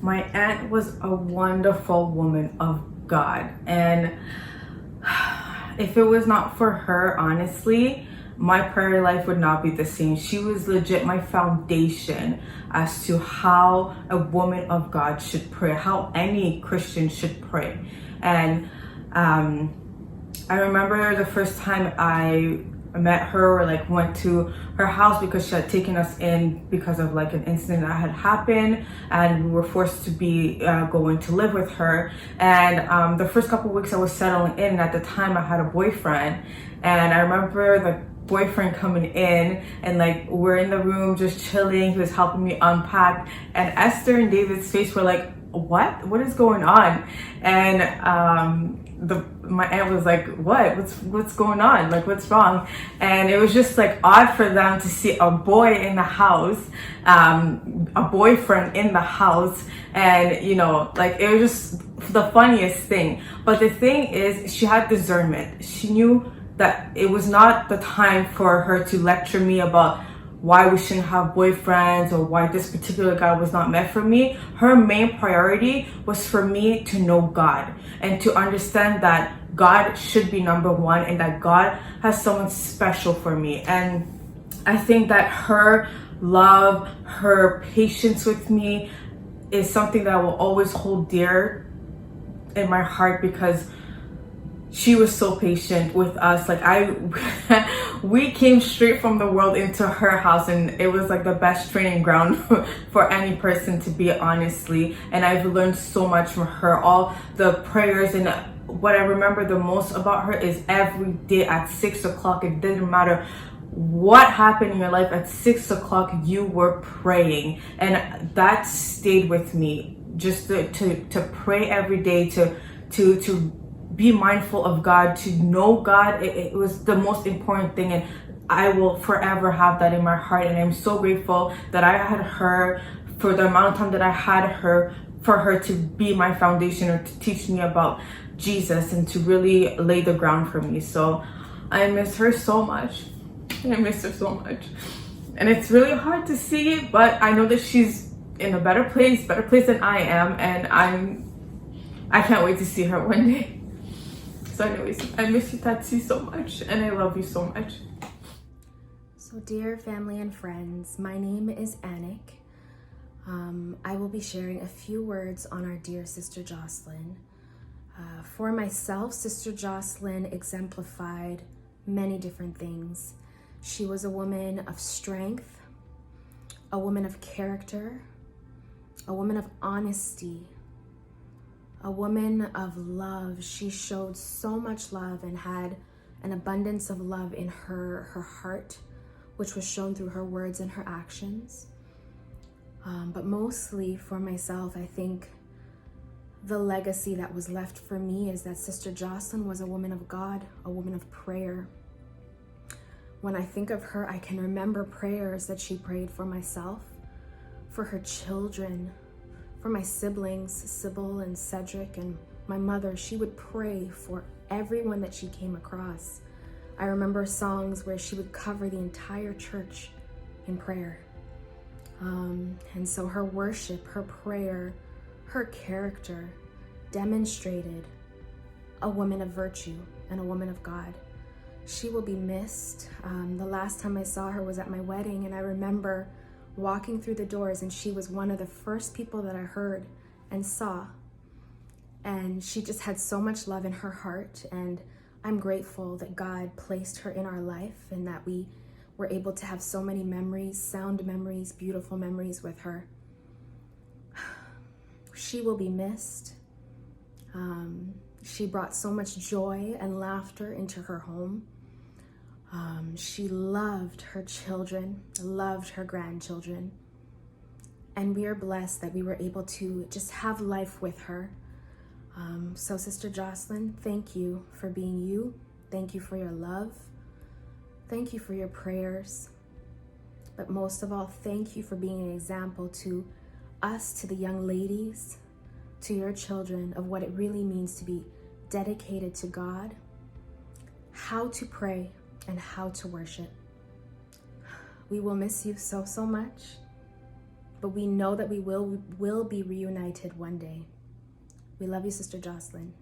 My aunt was a wonderful woman of God, and if it was not for her, honestly, my prayer life would not be the same. She was legit my foundation as to how a woman of God should pray, how any Christian should pray. And I remember the first time I met her, or like went to her house, because she had taken us in because of like an incident that had happened, and we were forced to be going to live with her. And the first couple of weeks I was settling in, and at the time I had a boyfriend, and I remember the boyfriend coming in, and like we're in the room just chilling. He was helping me unpack, and Esther and David's face were like, what is going on? And my aunt was like, what's going on, like what's wrong? And it was just like odd for them to see a boy in the house, a boyfriend in the house, and you know, like it was just the funniest thing. But the thing is, she had discernment. She knew that it was not the time for her to lecture me about why we shouldn't have boyfriends or why this particular guy was not meant for me. Her main priority was for me to know God and to understand that God should be number one, and that God has someone special for me. And I think that her love, her patience with me is something that I will always hold dear in my heart, because she was so patient with us. Like we came straight from the world into her house, and it was like the best training ground for any person to be, honestly. And I've learned so much from her. All the prayers, and what I remember the most about her is every day at 6 o'clock, it didn't matter what happened in your life, at 6 o'clock you were praying. And that stayed with me, just to pray every day, to be mindful of God, to know God. It was the most important thing, and I will forever have that in my heart. And I'm so grateful that I had her for the amount of time that I had her, for her to be my foundation, or to teach me about Jesus and to really lay the ground for me. So I miss her so much. I miss her so much, and it's really hard to see it, but I know that she's in a better place than I am, and I can't wait to see her one day. So anyways, I miss you, Tatsi, so much, and I love you so much. So dear family and friends, my name is Annick. I will be sharing a few words on our dear Sister Jocelyn. For myself, Sister Jocelyn exemplified many different things. She was a woman of strength, a woman of character, a woman of honesty, a woman of love. She showed so much love and had an abundance of love in her heart, which was shown through her words and her actions. But mostly for myself, I think the legacy that was left for me is that Sister Jocelyn was a woman of God, a woman of prayer. When I think of her, I can remember prayers that she prayed for myself, for her children, for my siblings, Sybil and Cedric, and my mother. She would pray for everyone that she came across. I remember songs where she would cover the entire church in prayer. And so her worship, her prayer, her character demonstrated a woman of virtue and a woman of God. She will be missed. The last time I saw her was at my wedding, and I remember walking through the doors, and she was one of the first people that I heard and saw. And she just had so much love in her heart, and I'm grateful that God placed her in our life, and that we were able to have so many memories, sound memories, beautiful memories with her. She will be missed. She brought so much joy and laughter into her home. She loved her children, loved her grandchildren, and we are blessed that we were able to just have life with her. So Sister Jocelyn, thank you for being you. Thank you for your love. Thank you for your prayers. But most of all, thank you for being an example to us, to the young ladies, to your children, of what it really means to be dedicated to God, how to pray, and how to worship. We will miss you so, so much. but we know that we will be reunited one day. We love you, Sister Jocelyn.